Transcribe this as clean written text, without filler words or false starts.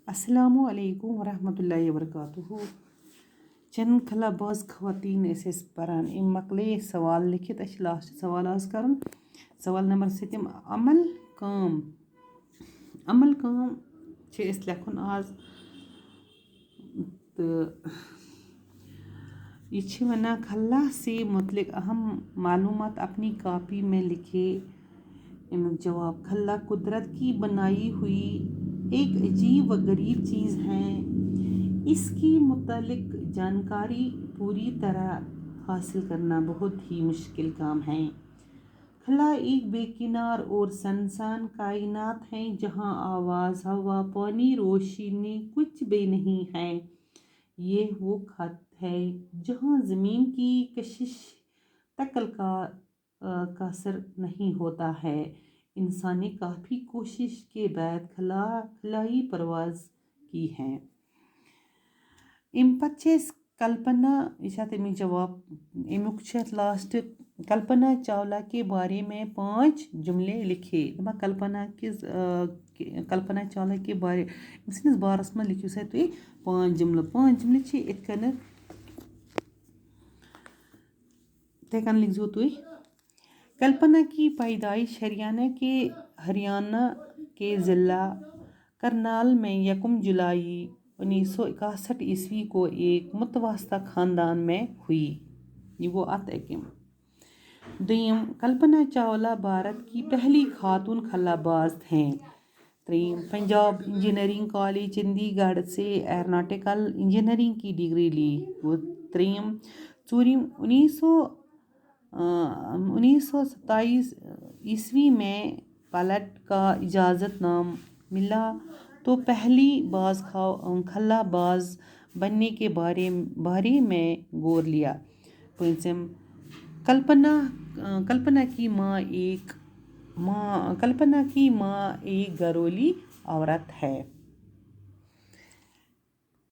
السلام علیکم ورحمۃ اللہ وبرکاتہ. چند خلا باز خواتین ٲسۍ پران أمۍ مۄکلے سوال لیکھِتھ. اَسہِ چھِ لاسٹ سوال آز کَرُن. سوال نمبر 7 عمل کٲم چھِ أسۍ لیکھُن آز. تہٕ یہ چھِ وَنان خلا سے متعلق اہم معلومات اپنی کاپی میں لکھے. امیُک جواب: خلا قدرت کی بنائی ہوئی ایک عجیب و غریب چیز ہے. اس کی متعلق جانکاری پوری طرح حاصل کرنا بہت ہی مشکل کام ہے. خلا ایک بے کنار اور سنسان کائنات ہے جہاں آواز، ہوا، پانی، روشنی کچھ بھی نہیں ہے. یہ وہ خط ہے جہاں زمین کی کشش تکل کا اثر نہیں ہوتا ہے. انسان نے کافی کوشش کے بعد خلائی پرواز کی ہے. امہِ پتہٕ چھِ أسۍ کلپنا، یہ چھِ اَتھ امیُک جواب. امیُک چھِ اَتھ لاسٹ: کلپنا چاولہ کے بارے میں 5 جملے لکھے. دَپان کلپنا چاولہ کے بارے أمۍ سٕنٛدِس بارس منٛز لیکھِو سا تُہۍ 5 جملہٕ. 5 جملہٕ چھِ یِتھ کٔنٮ۪تھ. یِتھَے کٔنۍ لِکھزیو تُہۍ: کلپنا کی پیدائش ہریانہ کے ضلع کرنال میں 1 جولائی 1961 کو ایک متوسطہ خاندان میں ہوئی. یہ گوٚو اَتھ أکِم. دوٚیِم: کلپنا چاولہ بھارت کی پہلی خاتون خلا باز ہیں. ترٛیٚیِم: پنجاب انجینئرنگ کالج چندی گڑھ سے ایروناٹیکل انجینئرنگ کی ڈگری لی. ترٛیٚیِم. ژوٗرِم: 1927 میں پائلٹ کا اجازت نامہ ملا تو پہلی باز خلا باز بننے کے بارے میں غور لیا. پانچم: کلپنا کی ماں ایک گھریلو عورت ہے.